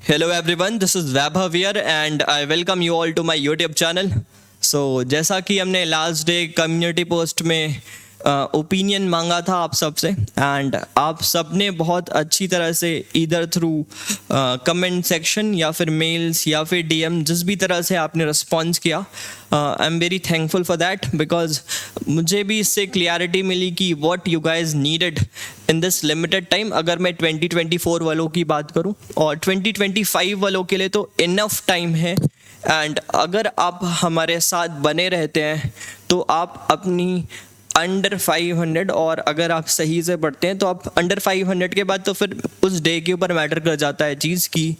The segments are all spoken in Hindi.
Hello everyone, this is Vaibhav here and I welcome you all to my YouTube channel. So जैसा कि हमने लास्ट डे कम्युनिटी पोस्ट में ओपिनियन मांगा था आप सबसे एंड आप सब ने बहुत अच्छी तरह से इधर थ्रू कमेंट सेक्शन या फिर मेल्स या फिर डीएम जिस भी तरह से आपने रिस्पॉन्स किया, I am very thankful for that because मुझे भी इससे क्लियरिटी मिली कि what you guys needed in this limited time. अगर मैं 2024 वालों की बात करूं और 2025 वालों के लिए तो इनफ टाइम है एंड अगर आप हमारे साथ बने रहते हैं तो आप अपनी अंडर 500 और अगर आप सही से पढ़ते हैं तो आप अंडर 500 के बाद तो फिर उस डे के ऊपर मैटर कर जाता है चीज़ की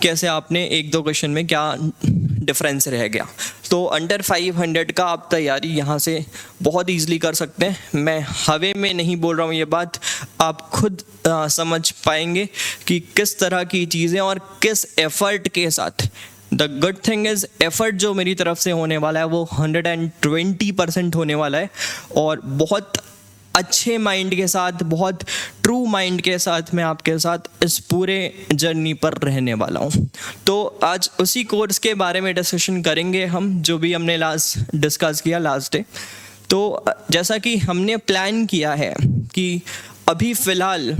कैसे आपने एक दो क्वेश्चन में क्या डिफरेंस रह गया। तो अंडर 500 का आप तैयारी यहाँ से बहुत ईजिली कर सकते हैं। मैं हवे में नहीं बोल रहा हूँ ये बात, आप खुद समझ पाएंगे कि किस तरह की चीज़ें और किस एफर्ट के साथ। The good thing is effort जो मेरी तरफ से होने वाला है वो 120% होने वाला है और बहुत अच्छे माइंड के साथ, बहुत ट्रू माइंड के साथ मैं आपके साथ इस पूरे जर्नी पर रहने वाला हूँ। तो आज उसी कोर्स के बारे में डिस्कशन करेंगे हम, जो भी हमने लास्ट डिस्कस किया लास्ट डे। तो जैसा कि हमने प्लान किया है कि अभी फ़िलहाल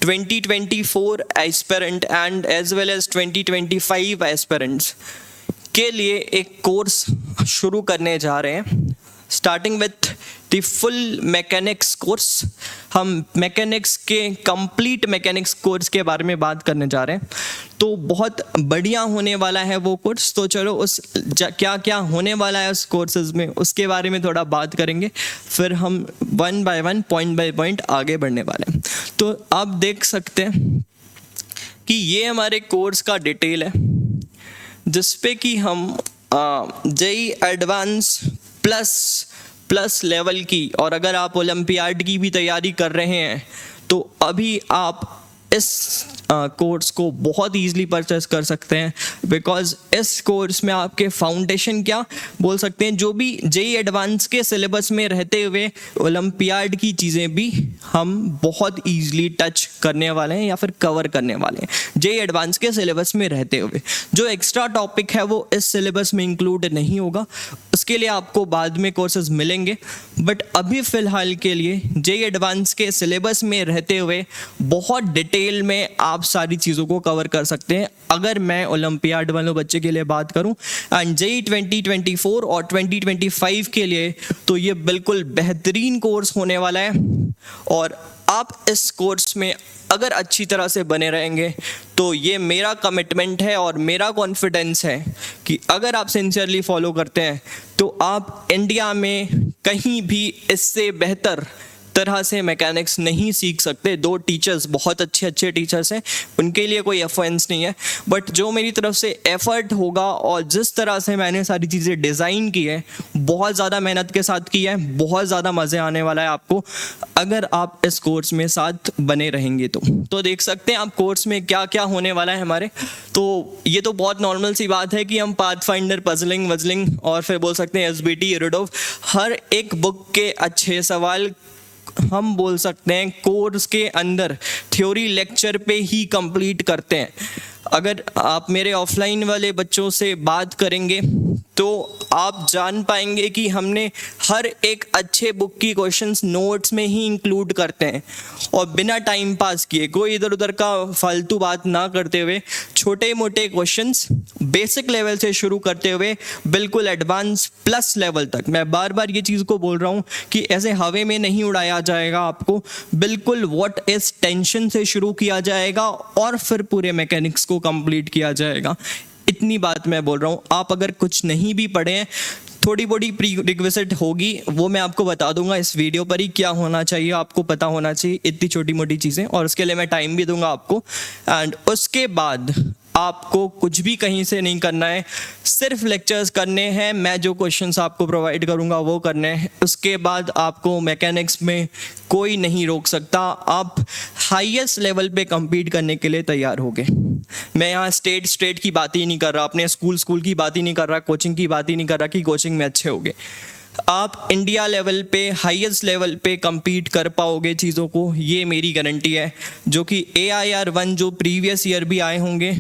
2024 aspirant and as well as 2025 aspirants के लिए एक कोर्स शुरू करने जा रहे हैं, starting with the full mechanics course. हम मैकेनिक्स के कंप्लीट मैकेनिक्स कोर्स के बारे में बात करने जा रहे हैं, तो बहुत बढ़िया होने वाला है वो कोर्स। तो चलो क्या क्या होने वाला है उस कोर्सेज में उसके बारे में थोड़ा बात करेंगे, फिर हम one by one point by point आगे बढ़ने वाले हैं। तो आप देख सकते हैं कि ये हमारे कोर्स का डिटेल है जिसपे कि हम जेई एडवांस प्लस लेवल की, और अगर आप ओलंपियाड की भी तैयारी कर रहे हैं तो अभी आप इस कोर्स को बहुत ईजिली परचेस कर सकते हैं बिकॉज इस कोर्स में आपके फाउंडेशन क्या बोल सकते हैं, जो भी जेई एडवांस के सिलेबस में रहते हुए ओलंपियाड की चीज़ें भी हम बहुत ईजिली टच करने वाले हैं या फिर कवर करने वाले हैं जेई एडवांस के सिलेबस में रहते हुए। जो एक्स्ट्रा टॉपिक है वो इस सिलेबस में इंक्लूड नहीं होगा, उसके लिए आपको बाद में कोर्सेज मिलेंगे, बट अभी फ़िलहाल के लिए जेई एडवांस के सिलेबस में रहते हुए बहुत डिटेल में आप सारी चीज़ों को कवर कर सकते हैं। अगर मैं ओलंपियाड वालों बच्चे के लिए बात करूं एंड जेई 2024 और 2025 के लिए तो ये बिल्कुल बेहतरीन कोर्स होने वाला है। और आप इस कोर्स में अगर अच्छी तरह से बने रहेंगे तो ये मेरा कमिटमेंट है और मेरा कॉन्फिडेंस है कि अगर आप सिंसियरली फॉलो करते हैं तो आप इंडिया में कहीं भी इससे बेहतर तरह से मैकेनिक्स नहीं सीख सकते। दो टीचर्स बहुत अच्छे टीचर्स हैं, उनके लिए कोई ऑफेंस नहीं है, बट जो मेरी तरफ से एफर्ट होगा और जिस तरह से मैंने सारी चीज़ें डिज़ाइन की है, बहुत ज़्यादा मेहनत के साथ की है, बहुत ज़्यादा मज़े आने वाला है आपको अगर आप इस कोर्स में साथ बने रहेंगे। तो देख सकते हैं आप कोर्स में क्या क्या होने वाला है हमारे। तो ये तो बहुत नॉर्मल सी बात है कि हम पाथफाइंडर, पजलिंग वजलिंग और फिर बोल सकते हैं एसबीटी, यूरोडोव, हर एक बुक के अच्छे सवाल हम बोल सकते हैं कोर्स के अंदर थ्योरी लेक्चर पे ही कंप्लीट करते हैं। अगर आप मेरे ऑफलाइन वाले बच्चों से बात करेंगे तो आप जान पाएंगे कि हमने हर एक अच्छे बुक की क्वेश्चंस नोट्स में ही इंक्लूड करते हैं और बिना टाइम पास किए, कोई इधर उधर का फालतू बात ना करते हुए, छोटे मोटे क्वेश्चंस बेसिक लेवल से शुरू करते हुए बिल्कुल एडवांस प्लस लेवल तक। मैं बार बार ये चीज़ को बोल रहा हूँ कि ऐसे हवे में नहीं उड़ाया जाएगा आपको, बिल्कुल व्हाट इज टेंशन से शुरू किया जाएगा और फिर पूरे मैकेनिक्स को कंप्लीट किया जाएगा। इतनी बात मैं बोल रहा हूँ। आप अगर कुछ नहीं भी पढ़े हैं, थोड़ी बड़ी प्री रिक्विजिट होगी, वो मैं आपको बता दूंगा इस वीडियो पर ही क्या होना चाहिए, आपको पता होना चाहिए इतनी छोटी मोटी चीज़ें, और उसके लिए मैं टाइम भी दूंगा आपको। एंड उसके बाद आपको कुछ भी कहीं से नहीं करना है, सिर्फ लेक्चर्स करने हैं, मैं जो क्वेश्चंस आपको प्रोवाइड करूंगा वो करने हैं। उसके बाद आपको मैकेनिक्स में कोई नहीं रोक सकता, आप हाईएस्ट लेवल पे compete करने के लिए तैयार हो गए। मैं यहाँ स्टेट की बात ही नहीं कर रहा, अपने स्कूल की बात ही नहीं कर रहा, कोचिंग की बात ही नहीं कर रहा कि कोचिंग में अच्छे होगे। आप इंडिया लेवल पे, हाईएस्ट लेवल पे compete कर पाओगे चीज़ों को, ये मेरी गारंटी है। जो कि AIR 1 जो प्रीवियस ईयर भी आए होंगे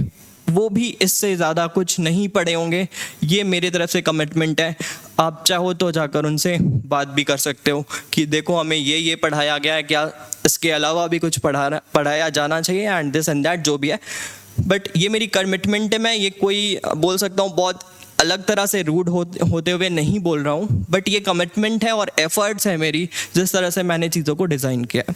वो भी इससे ज़्यादा कुछ नहीं पढ़े होंगे, ये मेरी तरफ से कमिटमेंट है। आप चाहो तो जाकर उनसे बात भी कर सकते हो कि देखो हमें ये पढ़ाया गया है, क्या इसके अलावा भी कुछ पढ़ाया जाना चाहिए, एंड दिस एंड दैट जो भी है। बट ये मेरी कमिटमेंट है, मैं ये कोई बोल सकता हूँ बहुत अलग तरह से रूड होते हुए नहीं बोल रहा हूँ, बट ये कमिटमेंट है और एफर्ट्स है मेरी, जिस तरह से मैंने चीज़ों को डिज़ाइन किया है।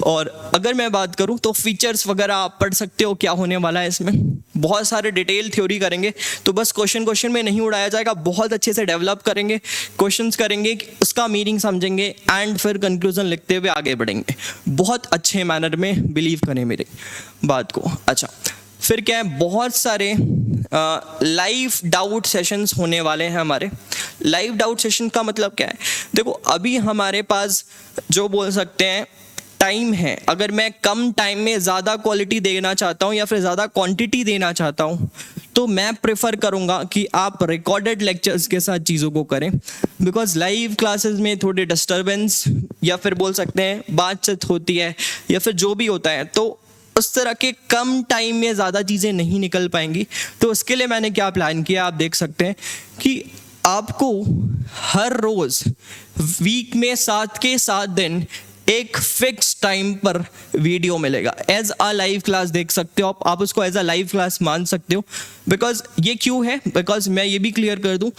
और अगर मैं बात करूँ तो फीचर्स वगैरह आप पढ़ सकते हो क्या होने वाला है इसमें, बहुत सारे डिटेल थ्योरी करेंगे, तो बस क्वेश्चन में नहीं उड़ाया जाएगा, बहुत अच्छे से डेवलप करेंगे, क्वेश्चंस करेंगे, उसका मीनिंग समझेंगे, एंड फिर कंक्लूजन लिखते हुए आगे बढ़ेंगे, बहुत अच्छे मैनर में, बिलीव करें मेरी बात को। अच्छा, फिर क्या है, बहुत सारे लाइव डाउट सेशंस होने वाले हैं हमारे। लाइव डाउट सेशन का मतलब क्या है, देखो अभी हमारे पास जो बोल सकते हैं टाइम है, अगर मैं कम टाइम में ज़्यादा क्वालिटी देना चाहता हूँ या फिर ज़्यादा क्वांटिटी देना चाहता हूँ, तो मैं प्रेफर करूँगा कि आप रिकॉर्डेड लेक्चर्स के साथ चीज़ों को करें, बिकॉज लाइव क्लासेस में थोड़ी डिस्टर्बेंस या फिर बोल सकते हैं बातचीत होती है या फिर जो भी होता है, तो उस तरह के कम टाइम में ज़्यादा चीज़ें नहीं निकल पाएंगी। तो उसके लिए मैंने क्या प्लान किया, आप देख सकते हैं कि आपको हर रोज़ वीक में 7 के 7 दिन एक फिक्स टाइम पर वीडियो मिलेगा, एज अ लाइव क्लास देख सकते हो आप उसको एज अ लाइव क्लास मान सकते हो। बिकॉज ये क्यों है, बिकॉज मैं ये भी क्लियर कर दूं,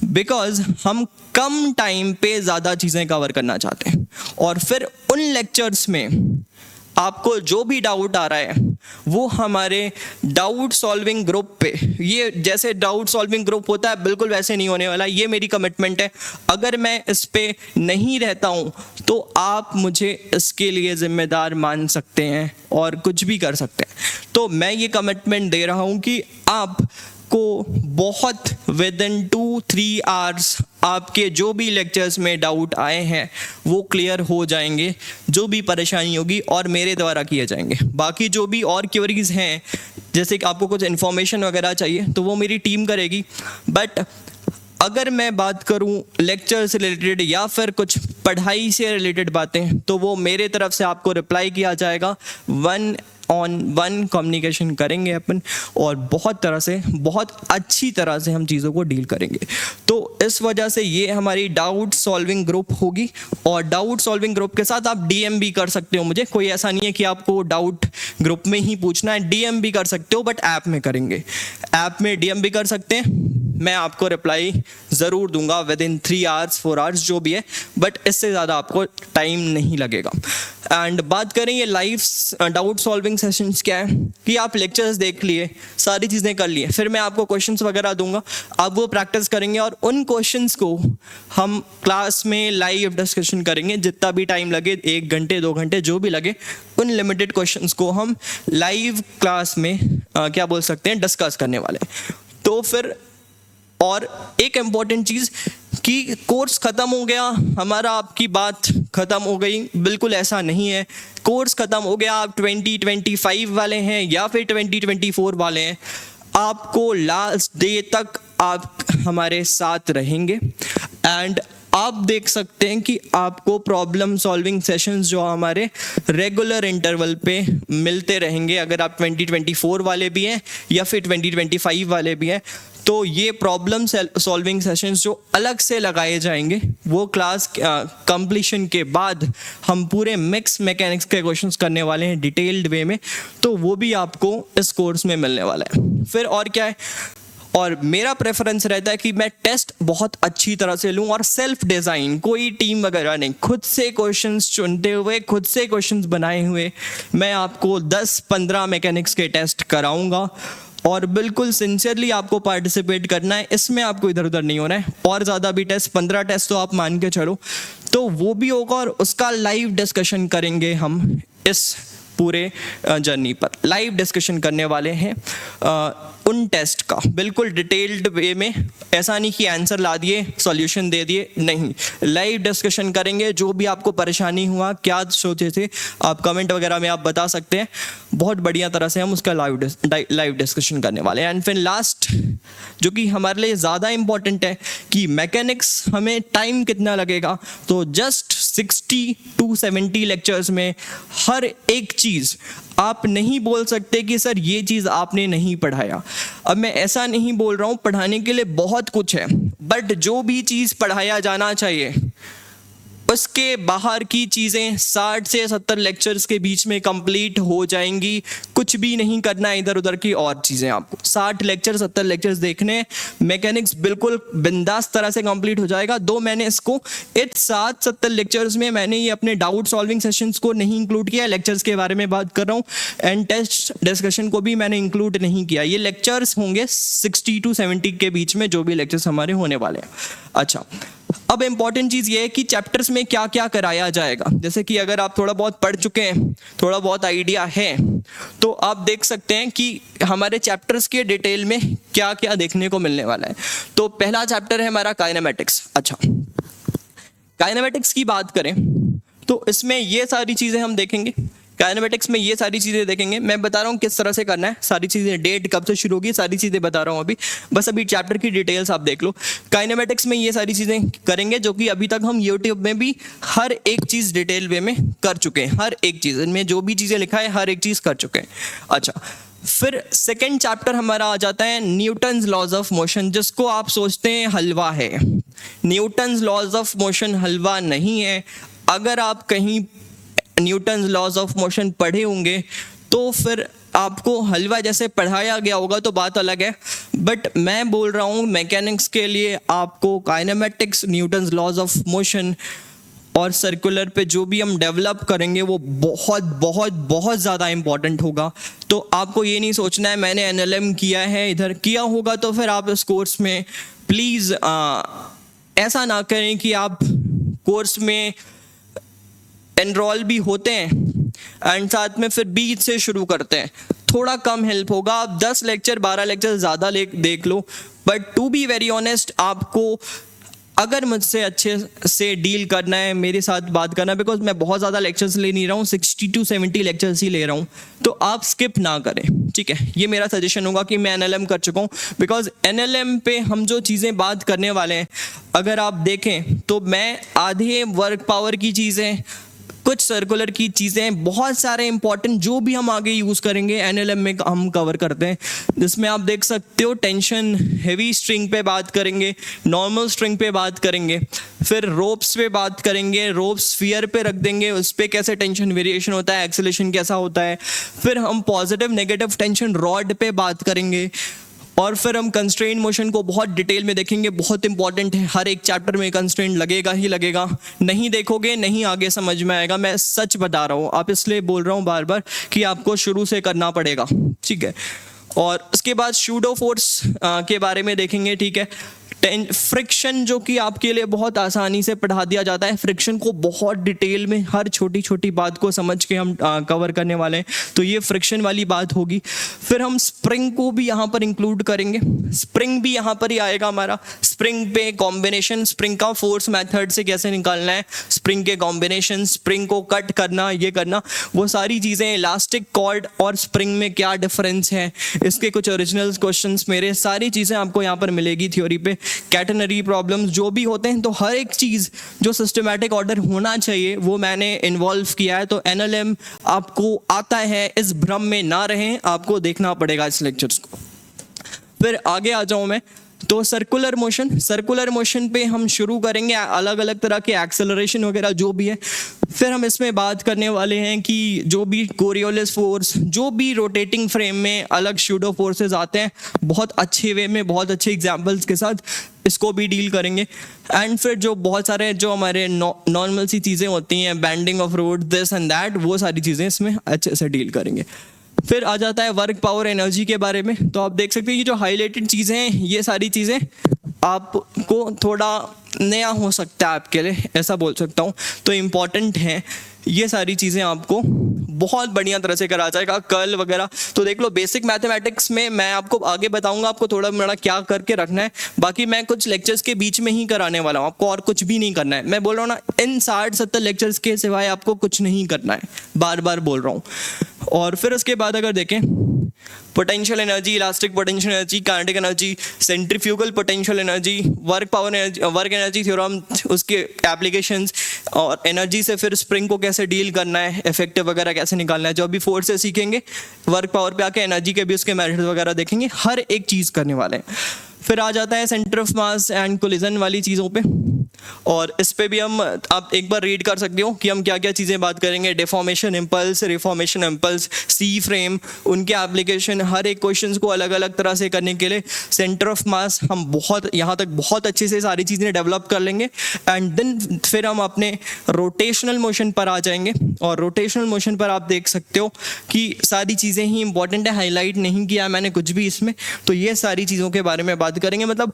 बिकॉज हम कम टाइम पे ज़्यादा चीज़ें कवर करना चाहते हैं, और फिर उन लेक्चर्स में आपको जो भी डाउट आ रहा है वो हमारे डाउट सॉल्विंग ग्रुप पे, ये जैसे डाउट सॉल्विंग ग्रुप होता है बिल्कुल वैसे नहीं होने वाला, ये मेरी कमिटमेंट है। अगर मैं इस पे नहीं रहता हूँ तो आप मुझे इसके लिए जिम्मेदार मान सकते हैं और कुछ भी कर सकते हैं। तो मैं ये कमिटमेंट दे रहा हूँ कि आप को बहुत विद इन 2-3 आवर्स आपके जो भी लेक्चर्स में डाउट आए हैं वो क्लियर हो जाएंगे, जो भी परेशानी होगी और मेरे द्वारा किए जाएंगे। बाकी जो भी और क्वेरीज हैं, जैसे कि आपको कुछ इन्फॉर्मेशन वगैरह चाहिए तो वो मेरी टीम करेगी। बट अगर मैं बात करूं लेक्चर से रिलेटेड या फिर कुछ पढ़ाई से रिलेटेड बातें, तो वो मेरे तरफ से आपको रिप्लाई किया जाएगा, 1-on-1 कम्युनिकेशन करेंगे अपन, और बहुत अच्छी तरह से हम चीज़ों को डील करेंगे। तो इस वजह से ये हमारी डाउट सॉल्विंग ग्रुप होगी, और डाउट सॉल्विंग ग्रुप के साथ आप डीएम भी कर सकते हो मुझे, कोई ऐसा नहीं है कि आपको डाउट ग्रुप में ही पूछना है, डीएम भी कर सकते हो, बट ऐप में करेंगे। ऐप में डीएम भी कर सकते हैं, मैं आपको रिप्लाई ज़रूर दूंगा विद इन 3 आवर्स 4 आवर्स जो भी है, बट इससे ज़्यादा आपको टाइम नहीं लगेगा। एंड बात करें ये लाइव डाउट सॉल्विंग सेशंस क्या है, कि आप लेक्चर्स देख लिए, सारी चीज़ें कर लिए, फिर मैं आपको क्वेश्चंस वगैरह दूंगा, आप वो प्रैक्टिस करेंगे और उन क्वेश्चंस को हम क्लास में लाइव डिस्कशन करेंगे, जितना भी टाइम लगे, 1 घंटे 2 घंटे जो भी लगे, उन लिमिटेड क्वेश्चंस को हम लाइव क्लास में क्या बोल सकते हैं डिस्कस करने वाले। तो फिर और एक इम्पॉर्टेंट चीज़ कि कोर्स ख़त्म हो गया हमारा, आपकी बात ख़त्म हो गई, बिल्कुल ऐसा नहीं है। कोर्स ख़त्म हो गया, आप 2025 वाले हैं या फिर 2024 वाले हैं, आपको लास्ट डे तक आप हमारे साथ रहेंगे। एंड आप देख सकते हैं कि आपको प्रॉब्लम सॉल्विंग सेशंस जो हमारे रेगुलर इंटरवल पे मिलते रहेंगे, अगर आप 2024 वाले भी हैं या फिर 2025 वाले भी हैं, तो ये प्रॉब्लम सॉल्विंग सेशंस जो अलग से लगाए जाएंगे, वो क्लास कंप्लीशन के बाद हम पूरे मिक्स मैकेनिक्स के क्वेश्चंस करने वाले हैं डिटेल्ड वे में, तो वो भी आपको इस कोर्स में मिलने वाला है। फिर और क्या है, और मेरा प्रेफरेंस रहता है कि मैं टेस्ट बहुत अच्छी तरह से लूँ और सेल्फ डिज़ाइन, कोई टीम वगैरह नहीं, खुद से क्वेश्चंस चुनते हुए, खुद से क्वेश्चंस बनाए हुए मैं आपको 10-15 मैकेनिक्स के टेस्ट कराऊंगा, और बिल्कुल सिंसियरली आपको पार्टिसिपेट करना है, इसमें आपको इधर उधर नहीं होना है। और ज़्यादा भी टेस्ट, 15 टेस्ट तो आप मान के चलो, तो वो भी होगा, और उसका लाइव डिस्कशन करेंगे हम इस पूरे जर्नी पर। लाइव डिस्कशन करने वाले हैं उन टेस्ट का बिल्कुल डिटेल्ड वे में, ऐसा नहीं कि आंसर ला दिए सॉल्यूशन दे दिए, नहीं, लाइव डिस्कशन करेंगे। जो भी आपको परेशानी हुआ, क्या सोचे थे, आप कमेंट वगैरह में आप बता सकते हैं, बहुत बढ़िया तरह से हम उसका लाइव डिस्कशन करने वाले हैं। एंड फिर लास्ट जो कि हमारे लिए ज़्यादा इम्पॉर्टेंट है कि मैकेनिक्स हमें टाइम कितना लगेगा, तो जस्ट 60 to 70 लेक्चर्स में हर एक चीज़ चीज़ आप नहीं बोल सकते कि सर ये चीज़ आपने नहीं पढ़ाया। अब मैं ऐसा नहीं बोल रहा हूँ, पढ़ाने के लिए बहुत कुछ है, बट जो भी चीज़ पढ़ाया जाना चाहिए उसके बाहर की चीज़ें 60 से 70 लेक्चर्स के बीच में कंप्लीट हो जाएंगी। कुछ भी नहीं करना है इधर उधर की और चीज़ें, आपको 60 लेक्चर 70 लेक्चर्स देखने, मैकेनिक्स बिल्कुल बिंदास तरह से कंप्लीट हो जाएगा। दो मैंने इसको 60-70 लेक्चर्स में मैंने ये अपने डाउट सॉल्विंग सेशंस को नहीं इंक्लूड किया, लेक्चर्स के बारे में बात कर रहा हूँ, एंड टेस्ट डिस्कशन को भी मैंने इंक्लूड नहीं किया। ये लेक्चर्स होंगे 60 to 70 के बीच में, जो भी लेक्चर्स हमारे होने वाले हैं। अच्छा, अब इम्पॉर्टेंट चीज़ ये है कि चैप्टर्स में क्या क्या कराया जाएगा। जैसे कि अगर आप थोड़ा बहुत पढ़ चुके हैं, थोड़ा बहुत आइडिया है, तो आप देख सकते हैं कि हमारे चैप्टर्स के डिटेल में क्या क्या देखने को मिलने वाला है। तो पहला चैप्टर है हमारा काइनेमेटिक्स। अच्छा, काइनेमेटिक्स की बात करें तो इसमें ये सारी चीज़ें हम देखेंगे। काइनेमेटिक्स में ये सारी चीज़ें देखेंगे। मैं बता रहा हूँ किस तरह से करना है, सारी चीज़ें, डेट कब से शुरू होगी, सारी चीज़ें बता रहा हूँ अभी, बस अभी चैप्टर की डिटेल्स आप देख लो। काइनेमेटिक्स में ये सारी चीज़ें करेंगे जो कि अभी तक हम यूट्यूब में भी हर एक चीज़ डिटेल वे में कर चुके हैं। हर एक चीज़ इनमें जो भी चीज़ें लिखा है हर एक चीज़ कर चुके हैं। अच्छा, फिर सेकेंड चैप्टर हमारा आ जाता है न्यूटन्स लॉज ऑफ मोशन, जिसको आप सोचते हैं हलवा है। न्यूटन्स लॉज ऑफ मोशन हलवा नहीं है। अगर आप कहीं न्यूटन्स लॉज ऑफ मोशन पढ़े होंगे तो फिर आपको हलवा जैसे पढ़ाया गया होगा तो बात अलग है, बट मैं बोल रहा हूँ मैकेनिक्स के लिए आपको kinematics, Newton's laws of motion और सर्कुलर पे जो भी हम डेवलप करेंगे वो बहुत बहुत बहुत ज़्यादा इंपॉर्टेंट होगा। तो आपको ये नहीं सोचना है मैंने एनएलएम किया है, इधर किया होगा तो फिर आप इस कोर्स में प्लीज़ ऐसा ना करें कि आप कोर्स में एनरोल भी होते हैं एंड साथ में फिर बीच से शुरू करते हैं। थोड़ा कम हेल्प होगा। आप 10 लेक्चर 12 लेक्चर ज़्यादा देख लो, but to be very honest आपको अगर मुझसे अच्छे से डील करना है, मेरे साथ बात करना है, बिकॉज मैं बहुत ज़्यादा लेक्चर्स ले नहीं रहा हूँ, 60 to 70 लेक्चर्स ही ले रहा हूँ, तो आप स्किप ना करें, ठीक है। ये मेरा सजेशन होगा कि मैं एनएलएम कर चुका हूँ, बिकॉज एनएलएम पे हम जो चीज़ें बात करने वाले हैं अगर आप देखें तो मैं आधे वर्क पावर की चीज़ें, कुछ सर्कुलर की चीज़ें, बहुत सारे इंपॉर्टेंट जो भी हम आगे यूज़ करेंगे एनएलएम में हम कवर करते हैं, जिसमें आप देख सकते हो टेंशन हेवी स्ट्रिंग पे बात करेंगे, नॉर्मल स्ट्रिंग पे बात करेंगे, फिर रोप्स पे बात करेंगे, रोप्स स्फीयर पे रख देंगे, उस पर कैसे टेंशन वेरिएशन होता है, एक्सेलेरेशन कैसा होता है, फिर हम पॉजिटिव नेगेटिव टेंशन रॉड पे बात करेंगे, और फिर हम कंस्ट्रेंट मोशन को बहुत डिटेल में देखेंगे। बहुत इंपॉर्टेंट है, हर एक चैप्टर में कंस्ट्रेंट लगेगा ही लगेगा, नहीं देखोगे नहीं आगे समझ में आएगा, मैं सच बता रहा हूँ। आप इसलिए बोल रहा हूँ बार बार कि आपको शुरू से करना पड़ेगा, ठीक है। और उसके बाद शूडो फोर्स के बारे में देखेंगे, ठीक है। फ्रिक्शन जो कि आपके लिए बहुत आसानी से पढ़ा दिया जाता है, फ्रिक्शन को बहुत डिटेल में हर छोटी छोटी बात को समझ के हम कवर करने वाले हैं, तो ये फ्रिक्शन वाली बात होगी। फिर हम स्प्रिंग को भी यहाँ पर इंक्लूड करेंगे, स्प्रिंग भी यहाँ पर ही आएगा हमारा। स्प्रिंग पे कॉम्बिनेशन, स्प्रिंग का फोर्स मेथड से कैसे निकालना है, स्प्रिंग के कॉम्बिनेशन, स्प्रिंग को कट करना, ये करना, वो सारी चीज़ें, इलास्टिक कॉर्ड और स्प्रिंग में क्या डिफरेंस है, इसके कुछ ओरिजिनल क्वेश्चंस मेरे, सारी चीज़ें आपको यहाँ पर मिलेगी थ्योरी पे। कैटेनरी प्रॉब्लम्स जो भी होते हैं, तो हर एक चीज़ जो सिस्टमैटिक ऑर्डर होना चाहिए वो मैंने इन्वॉल्व किया है। तो एनएलएम आपको आता है, इस भ्रम में ना रहें, आपको देखना पड़ेगा इस लेक्चर्स को। फिर आगे आ जाऊँ मैं, तो सर्कुलर मोशन, सर्कुलर मोशन पे हम शुरू करेंगे, अलग अलग तरह के एक्सेलरेशन वगैरह जो भी है। फिर हम इसमें बात करने वाले हैं कि जो भी कोरियोलिस फोर्स, जो भी रोटेटिंग फ्रेम में अलग शूडो फोर्सेस आते हैं, बहुत अच्छे वे में, बहुत अच्छे एग्जांपल्स के साथ इसको भी डील करेंगे। एंड फिर जो बहुत सारे जो हमारे नॉर्मल सी चीज़ें होती हैं, banking of road, this and that, वो सारी चीज़ें इसमें अच्छे से डील करेंगे। फिर आ जाता है वर्क पावर एनर्जी के बारे में। तो आप देख सकते हैं कि जो हाईलाइटेड चीज़ें हैं, ये सारी चीज़ें आपको थोड़ा नया हो सकता है आपके लिए, ऐसा बोल सकता हूँ, तो इम्पॉर्टेंट है। ये सारी चीज़ें आपको बहुत बढ़िया तरह से करा जाएगा, कर्ल वगैरह। तो देख लो, बेसिक मैथमेटिक्स में मैं आपको आगे बताऊंगा आपको थोड़ा मोड़ा क्या करके रखना है, बाकी मैं कुछ लेक्चर्स के बीच में ही कराने वाला हूँ, आपको और कुछ भी नहीं करना है। मैं बोल रहा हूँ ना, इन 60-70 लेक्चर्स के सिवाय आपको कुछ नहीं करना है, बार बार बोल रहा हूँ। और फिर उसके बाद अगर देखें potential energy, elastic potential energy, kinetic energy, centrifugal potential energy, work power energy, work energy theorem, उसके एप्लीकेशंस, और एनर्जी से फिर स्प्रिंग को कैसे डील करना है, इफेक्टिव वगैरह कैसे निकालना है। जो अभी फोर्स से सीखेंगे, वर्क पावर पे आके एनर्जी के भी उसके मेथड्स वगैरह देखेंगे, हर एक चीज़ करने वाले हैं। फिर आ जाता है centre of mass and collision वाली चीज़ों पे, और इस पे भी हम आप एक बार रीड कर सकते हो कि हम क्या क्या चीज़ें बात करेंगे। डिफॉर्मेशन इम्पल्स, रिफॉर्मेशन इम्पल्स, सी फ्रेम, उनके एप्लीकेशन, हर एक क्वेश्चंस को अलग अलग तरह से करने के लिए सेंटर ऑफ मास हम बहुत यहाँ तक बहुत अच्छे से सारी चीज़ें डेवलप कर लेंगे। एंड देन फिर हम अपने रोटेशनल मोशन पर आ जाएंगे, और रोटेशनल मोशन पर आप देख सकते हो कि सारी चीज़ें ही इंपॉर्टेंट है, हाईलाइट नहीं किया मैंने कुछ भी इसमें। तो ये सारी चीज़ों के बारे में बात करेंगे, मतलब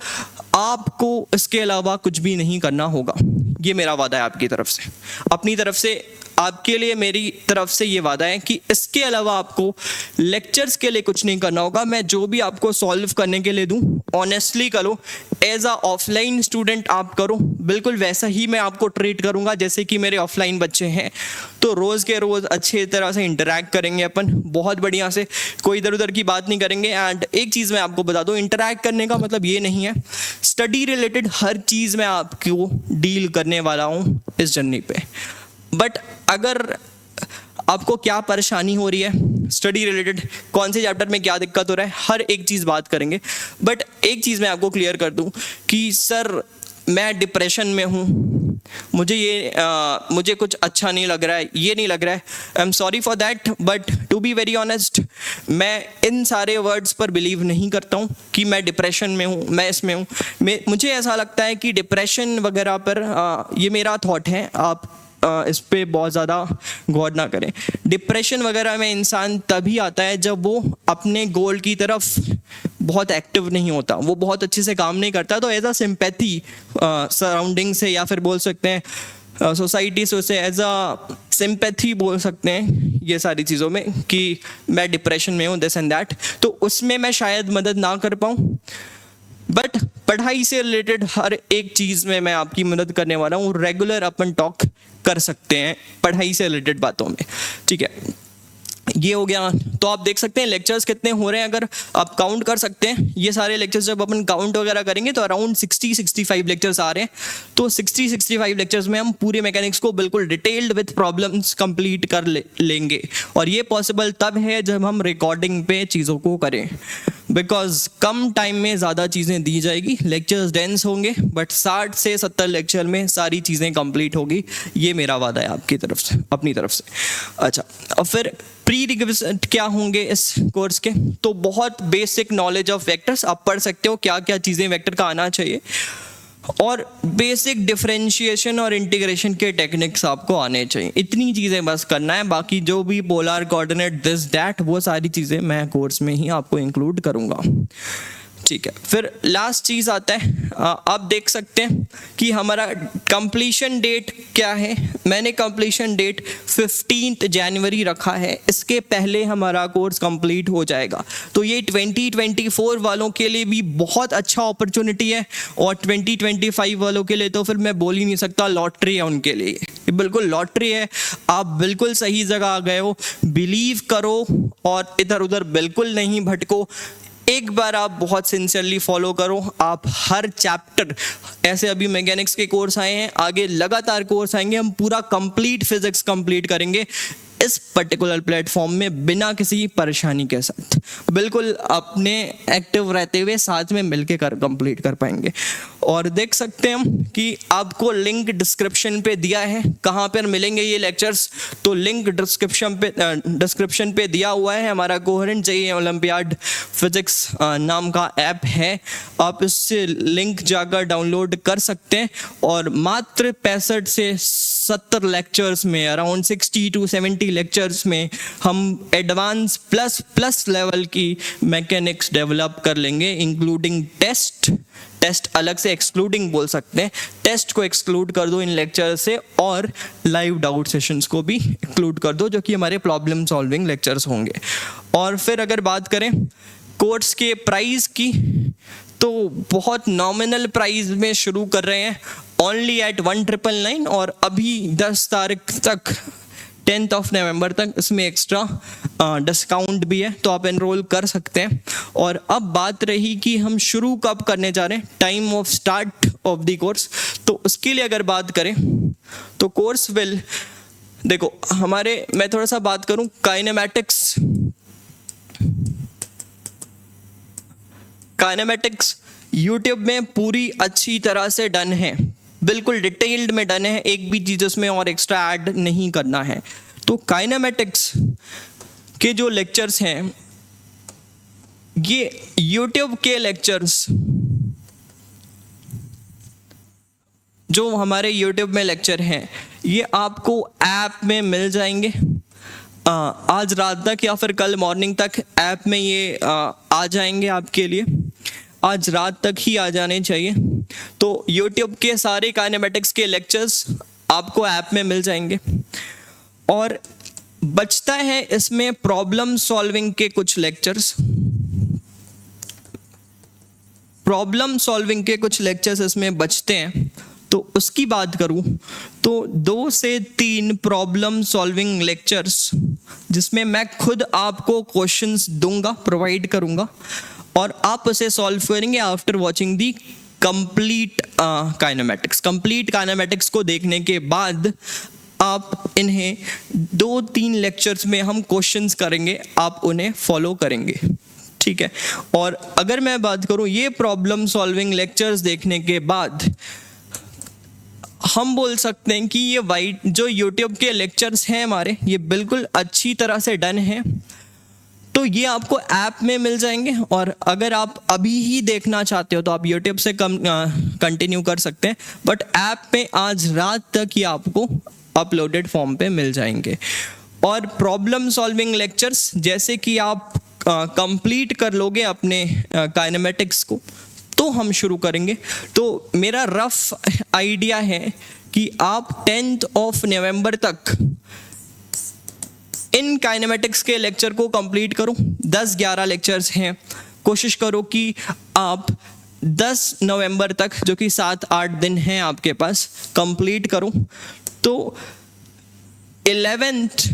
आपको इसके अलावा कुछ भी नहीं करना होगा, ये मेरा वादा है आपकी तरफ से। अपनी तरफ से आपके लिए मेरी तरफ से ये वादा है कि इसके अलावा आपको लेक्चर्स के लिए कुछ नहीं करना होगा। मैं जो भी आपको सॉल्व करने के लिए दूं, ऑनेस्टली करो, एज अ ऑफलाइन स्टूडेंट आप करो, बिल्कुल वैसा ही मैं आपको ट्रीट करूंगा जैसे कि मेरे ऑफलाइन बच्चे हैं। तो रोज़ के रोज़ अच्छे तरह से इंटरेक्ट करेंगे अपन, बहुत बढ़िया से, कोई इधर उधर की बात नहीं करेंगे। एंड एक चीज़ मैं आपको बता दूं, इंटरेक्ट करने का मतलब ये नहीं है, स्टडी रिलेटेड हर चीज़ मैं आपको डील करने वाला हूँ इस जर्नी पे। बट अगर आपको क्या परेशानी हो रही है स्टडी रिलेटेड, कौन से चैप्टर में क्या दिक्कत हो रहा है, हर एक चीज़ बात करेंगे। बट एक चीज़ मैं आपको क्लियर कर दूं कि सर मैं डिप्रेशन में हूँ, मुझे कुछ अच्छा नहीं लग रहा है, ये नहीं लग रहा है, I am sorry for that, but to be very honest मैं इन सारे वर्ड्स पर बिलीव नहीं करता हूँ कि मैं डिप्रेशन में हूँ, मैं इसमें हूँ। मुझे ऐसा लगता है कि डिप्रेशन वगैरह पर ये मेरा थॉट है, आप इस पे बहुत ज़्यादा गौर ना करें। डिप्रेशन वगैरह में इंसान तभी आता है जब वो अपने गोल की तरफ बहुत एक्टिव नहीं होता, वो बहुत अच्छे से काम नहीं करता। तो एज अ सिंपैथी सराउंडिंग से, या फिर बोल सकते हैं सोसाइटी से, उसे एज अ सिंपैथी बोल सकते हैं ये सारी चीज़ों में कि मैं डिप्रेशन में हूँ, दिस एंड दैट। तो उसमें मैं शायद मदद ना कर पाऊँ, बट पढ़ाई से रिलेटेड हर एक चीज़ में मैं आपकी मदद करने वाला हूँ। रेगुलर अपन टॉक कर सकते हैं पढ़ाई से रिलेटेड बातों में, ठीक है। ये हो गया। तो आप देख सकते हैं लेक्चर्स कितने हो रहे हैं, अगर आप काउंट कर सकते हैं ये सारे लेक्चर्स जब अपन काउंट वगैरह करेंगे तो अराउंड 60-65 लेक्चर्स आ रहे हैं। तो 60-65 लेक्चर्स में हम पूरे मैकेनिक्स को बिल्कुल डिटेल्ड विथ प्रॉब्लम्स कंप्लीट कर लेंगे। और ये पॉसिबल तब है जब हम रिकॉर्डिंग पे चीज़ों को करें, बिकॉज कम टाइम में ज़्यादा चीज़ें दी जाएगी, लेक्चर्स डेंस होंगे, बट 60 से 70 लेक्चर में सारी चीज़ें कंप्लीट होगी। ये मेरा वादा है आपकी तरफ से, अपनी तरफ से। अच्छा, और फिर प्री रिक्विजिट क्या होंगे इस कोर्स के? तो बहुत बेसिक नॉलेज ऑफ वेक्टर्स आप पढ़ सकते हो, क्या क्या चीज़ें वेक्टर का आना चाहिए, और बेसिक डिफरेंशिएशन और इंटीग्रेशन के टेक्निक्स आपको आने चाहिए। इतनी चीज़ें बस करना है, बाकी जो भी पोलर कोऑर्डिनेट दिस दैट वो सारी चीज़ें मैं कोर्स में ही आपको इंक्लूड करूँगा, ठीक है। फिर लास्ट चीज़ आता है, आप देख सकते हैं कि हमारा कंप्लीशन डेट क्या है। मैंने कंप्लीशन डेट 15 जनवरी रखा है, इसके पहले हमारा कोर्स कंप्लीट हो जाएगा। तो ये 2024 वालों के लिए भी बहुत अच्छा अपॉर्चुनिटी है, और 2025 वालों के लिए तो फिर मैं बोल ही नहीं सकता, लॉटरी है उनके लिए, ये बिल्कुल लॉटरी है। आप बिल्कुल सही जगह आ गए हो, बिलीव करो और इधर उधर बिल्कुल नहीं भटको। एक बार आप बहुत सिंसियरली फॉलो करो, आप हर चैप्टर, ऐसे अभी मैकेनिक्स के कोर्स आए हैं, आगे लगातार कोर्स आएंगे, हम पूरा कंप्लीट फिजिक्स कंप्लीट करेंगे इस पर्टिकुलर प्लेटफॉर्म में बिना किसी परेशानी के साथ, बिल्कुल अपने एक्टिव रहते हुए साथ में मिलके कंप्लीट कर पाएंगे। और देख सकते हैं हम कि आपको लिंक डिस्क्रिप्शन पे दिया है, कहाँ पर मिलेंगे ये लेक्चर्स, तो लिंक डिस्क्रिप्शन पे दिया हुआ है। हमारा कोहेरेंट जेईई ओलंपियाड फिजिक्स नाम का ऐप है, आप इससे लिंक जाकर डाउनलोड कर सकते हैं। और मात्र 65 से 70 लेक्चर्स में, अराउंड 60 to 70 लेक्चर्स में हम एडवांस प्लस लेवल की मैकेनिक्स डेवलप कर लेंगे, इंक्लूडिंग टेस्ट अलग से, एक्सक्लूडिंग बोल सकते हैं, टेस्ट को एक्सक्लूड कर दो इन लेक्चर से, और लाइव डाउट सेशंस को भी इंक्लूड कर दो, जो कि हमारे प्रॉब्लम सॉल्विंग लेक्चर्स होंगे। और फिर अगर बात करें कोर्स के प्राइस की, तो बहुत नॉमिनल प्राइस में शुरू कर रहे हैं, ओनली एट 1999, और अभी 10 तारीख तक 10th ऑफ नवंबर तक इसमें एक्स्ट्रा डिस्काउंट भी है, तो आप एनरोल कर सकते हैं। और अब बात रही कि हम शुरू कब करने जा रहे हैं, time of start of the course. तो उसके लिए अगर बात करें तो कोर्स विल, देखो हमारे, मैं थोड़ा सा बात करूं काइनेमैटिक्स यूट्यूब में पूरी अच्छी तरह से डन है, बिल्कुल डिटेल्ड में डन है, एक भी चीज़ उसमें और एक्स्ट्रा ऐड नहीं करना है। तो काइनेमैटिक्स के जो लेक्चर्स हैं, ये यूट्यूब के लेक्चर्स, जो हमारे यूट्यूब में लेक्चर हैं, ये आपको ऐप में मिल जाएंगे आज रात तक या फिर कल मॉर्निंग तक ऐप में ये आ जाएंगे आपके लिए, आज रात तक ही आ जाने चाहिए। तो YouTube के सारे काइनेमैटिक्स के लेक्चर्स आपको ऐप में मिल जाएंगे। और बचता है इसमें प्रॉब्लम सॉल्विंग के कुछ लेक्चर्स, इसमें बचते हैं। तो उसकी बात करूं तो 2 से 3 प्रॉब्लम सॉल्विंग लेक्चर्स, जिसमें मैं खुद आपको क्वेश्चंस दूंगा, प्रोवाइड करूंगा, और आप उसे सॉल्व करेंगे आफ्टर वॉचिंग दी कंप्लीट काइनेमैटिक्स को देखने के बाद आप इन्हें 2-3 लेक्चर्स में हम क्वेश्चंस करेंगे, आप उन्हें फॉलो करेंगे, ठीक है। और अगर मैं बात करूं ये प्रॉब्लम सॉल्विंग लेक्चर्स देखने के बाद हम बोल सकते हैं कि ये जो YouTube के लेक्चर्स हैं हमारे, ये बिल्कुल अच्छी तरह से डन है। तो ये आपको ऐप में मिल जाएंगे, और अगर आप अभी ही देखना चाहते हो तो आप YouTube से कंटिन्यू कर सकते हैं, बट ऐप में आज रात तक ही आपको अपलोडेड फॉर्म पे मिल जाएंगे। और प्रॉब्लम सॉल्विंग लेक्चर्स जैसे कि आप कंप्लीट कर लोगे अपने काइनेमैटिक्स को, तो हम शुरू करेंगे। तो मेरा रफ आइडिया है कि आप 10th ऑफ नवंबर तक इन काइनेमैटिक्स के लेक्चर को कंप्लीट करो। 10-11 लेक्चर्स हैं, कोशिश करो कि आप 10 नवंबर तक, जो कि 7-8 दिन हैं आपके पास, कंप्लीट करो। तो 11th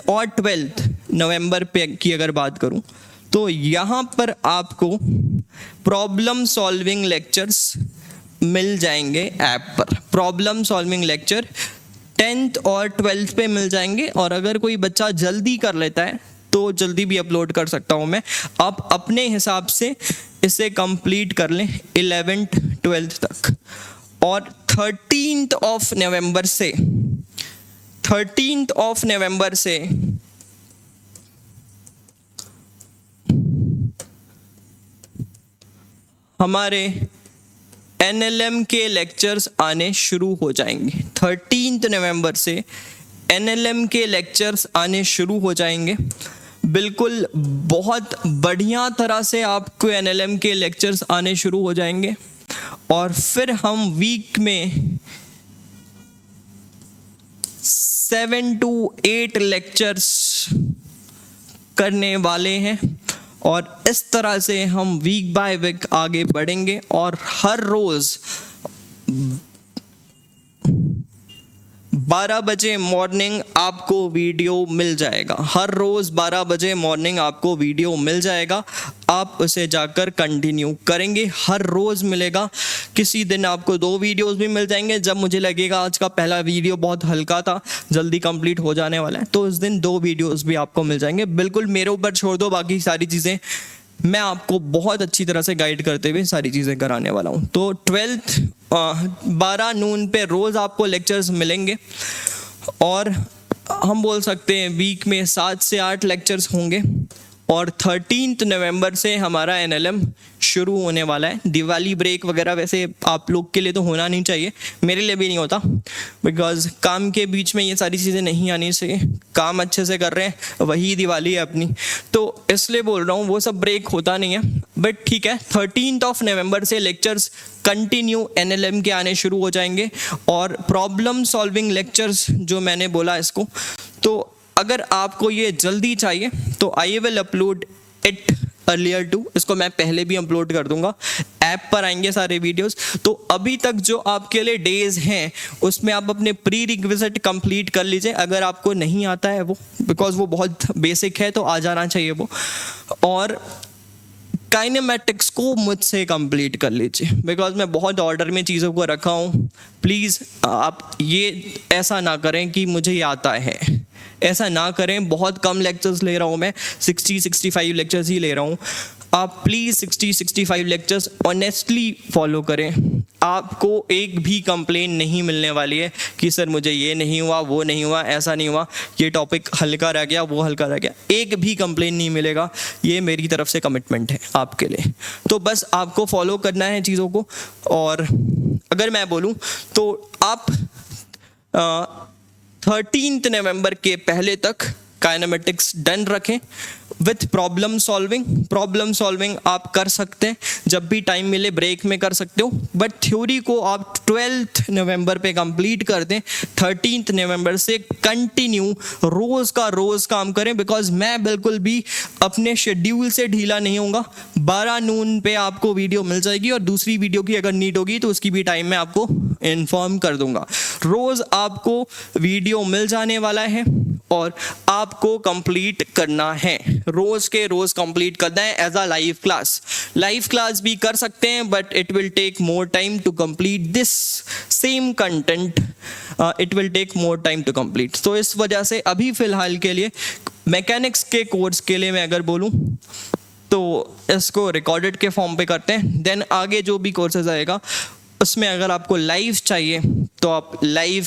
और 12th नवंबर पे की अगर बात करूं तो यहाँ पर आपको प्रॉब्लम सॉल्विंग लेक्चर्स मिल जाएंगे ऐप पर। प्रॉब्लम सॉल्विंग लेक्चर 10th और 12th पे मिल जाएंगे, और अगर कोई बच्चा जल्दी कर लेता है तो जल्दी भी अपलोड कर सकता हूँ मैं। आप अपने हिसाब से इसे कंप्लीट कर लें 11th 12th तक। और 13th ऑफ नवंबर से हमारे NLM के लेक्चर्स आने शुरू हो जाएंगे। 13 नवंबर से NLM के लेक्चर्स आने शुरू हो जाएंगे। बिल्कुल बहुत बढ़िया तरह से आपको NLM के लेक्चर्स आने शुरू हो जाएंगे, और फिर हम वीक में 7 to 8 लेक्चर्स करने वाले हैं। और इस तरह से हम वीक बाय वीक आगे बढ़ेंगे, और हर रोज़ 12 बजे मॉर्निंग आपको वीडियो मिल जाएगा। हर रोज़ 12 बजे मॉर्निंग आपको वीडियो मिल जाएगा। आप उसे जाकर कंटिन्यू करेंगे, हर रोज़ मिलेगा। किसी दिन आपको 2 वीडियोस भी मिल जाएंगे, जब मुझे लगेगा आज का पहला वीडियो बहुत हल्का था, जल्दी कंप्लीट हो जाने वाला है, तो उस दिन 2 वीडियोस भी आपको मिल जाएंगे। बिल्कुल मेरे ऊपर छोड़ दो, बाकी सारी चीज़ें मैं आपको बहुत अच्छी तरह से गाइड करते हुए सारी चीज़ें कराने वाला हूँ। तो 12th 12 नून पे रोज़ आपको लेक्चर्स मिलेंगे, और हम बोल सकते हैं वीक में 7 से 8 लेक्चर्स होंगे। और 13 नवंबर से हमारा NLM शुरू होने वाला है। दिवाली ब्रेक वगैरह वैसे आप लोग के लिए तो होना नहीं चाहिए, मेरे लिए भी नहीं होता, बिकॉज काम के बीच में ये सारी चीज़ें नहीं आनी चाहिए। काम अच्छे से कर रहे हैं, वही दिवाली है अपनी, तो इसलिए बोल रहा हूँ, वो सब ब्रेक होता नहीं है। बट ठीक है, 13 ऑफ नवंबर से लेक्चर्स कंटिन्यू NLM के आने शुरू हो जाएंगे। और प्रॉब्लम सॉल्विंग लेक्चर्स जो मैंने बोला इसको, तो अगर आपको ये जल्दी चाहिए तो I will upload it earlier too, इसको मैं पहले भी अपलोड कर दूंगा, ऐप पर आएंगे सारे वीडियोस। तो अभी तक जो आपके लिए डेज हैं उसमें आप अपने प्री रिक्विजिट कंप्लीट कर लीजिए, अगर आपको नहीं आता है वो, बिकॉज वो बहुत बेसिक है तो आ जाना चाहिए वो। और काइनेमेटिक्स को मुझसे कंप्लीट कर लीजिए, बिकॉज मैं बहुत ऑर्डर में चीज़ों को रखा हूँ। प्लीज़ आप ये ऐसा ना करें कि मुझे ये आता है, ऐसा ना करें। बहुत कम लेक्चर्स ले रहा हूँ मैं, 60-65 लेक्चर्स ही ले रहा हूँ। आप प्लीज़ 60-65 लेक्चर्स ऑनेस्टली फॉलो करें। आपको एक भी कंप्लेन नहीं मिलने वाली है कि सर मुझे ये नहीं हुआ, वो नहीं हुआ, ऐसा नहीं हुआ, ये टॉपिक हल्का रह गया, वो हल्का रह गया, एक भी कंप्लेन नहीं मिलेगा। ये मेरी तरफ से कमिटमेंट है आपके लिए। तो बस आपको फॉलो करना है चीज़ों को। और अगर मैं बोलूँ तो आप 13 नवंबर के पहले तक काइनेमेटिक्स डन रखें विथ प्रॉब्लम सॉल्विंग आप कर सकते हैं, जब भी टाइम मिले ब्रेक में कर सकते हो, बट थ्योरी को आप 12 नवंबर पे कंप्लीट कर दें। 13 नवंबर से कंटिन्यू रोज़ का रोज़ काम करें, बिकॉज मैं बिल्कुल भी अपने शेड्यूल से ढीला नहीं होऊंगा। 12 नून पे आपको वीडियो मिल जाएगी, और दूसरी वीडियो की अगर नीड होगी तो उसकी भी टाइम मैं आपको इन्फॉर्म कर दूंगा। रोज़ आपको वीडियो मिल जाने वाला है और आपको कंप्लीट करना है, रोज के रोज कंप्लीट करना है एज अ लाइव क्लास भी कर सकते हैं, but it will take more time to complete this same content, it will take more time to complete. तो इस वजह से अभी फ़िलहाल के लिए मैकेनिक्स के कोर्स के लिए मैं अगर बोलूँ तो इसको रिकॉर्डेड के फॉर्म पे करते हैं। देन आगे जो भी कोर्सेज आएगा उसमें अगर आपको लाइव चाहिए तो आप लाइव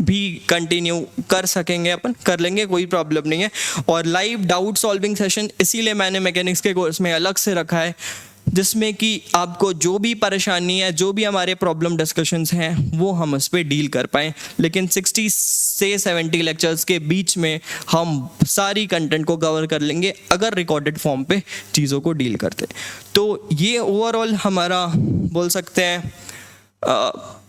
भी कंटिन्यू कर सकेंगे, अपन कर लेंगे, कोई प्रॉब्लम नहीं है। और लाइव डाउट सॉल्विंग सेशन इसीलिए मैंने मैकेनिक्स के कोर्स में अलग से रखा है, जिसमें कि आपको जो भी परेशानी है, जो भी हमारे प्रॉब्लम डिस्कशंस हैं, वो हम उस पर डील कर पाएँ। लेकिन 60 से 70 लेक्चर्स के बीच में हम सारी कंटेंट को कवर कर लेंगे अगर रिकॉर्डेड फॉर्म पे चीज़ों को डील करते। तो ये ओवरऑल हमारा बोल सकते हैं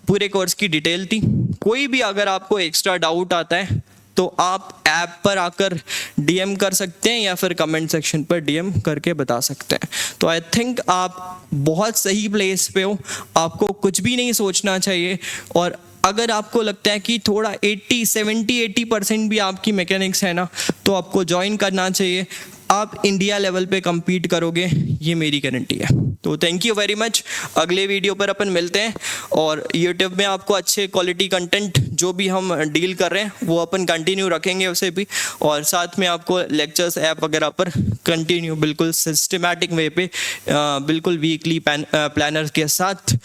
पूरे कोर्स की डिटेल थी। कोई भी अगर आपको एक्स्ट्रा डाउट आता है तो आप ऐप पर आकर डीएम कर सकते हैं या फिर कमेंट सेक्शन पर डीएम करके बता सकते हैं। तो आई थिंक आप बहुत सही प्लेस पे हो, आपको कुछ भी नहीं सोचना चाहिए। और अगर आपको लगता है कि थोड़ा 80% भी आपकी मैकेनिक्स है ना, तो आपको ज्वाइन करना चाहिए। आप इंडिया लेवल पे compete करोगे, ये मेरी गारंटी है। तो थैंक यू वेरी मच। अगले वीडियो पर अपन मिलते हैं, और यूट्यूब में आपको अच्छे क्वालिटी कंटेंट जो भी हम डील कर रहे हैं वो अपन कंटिन्यू रखेंगे उसे भी, और साथ में आपको लेक्चर्स ऐप वगैरह पर कंटिन्यू बिल्कुल सिस्टमैटिक वे पे बिल्कुल वीकली प्लानर के साथ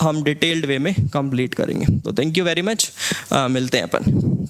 हम डिटेल्ड वे में कंप्लीट करेंगे। तो थैंक यू वेरी मच, मिलते हैं अपन।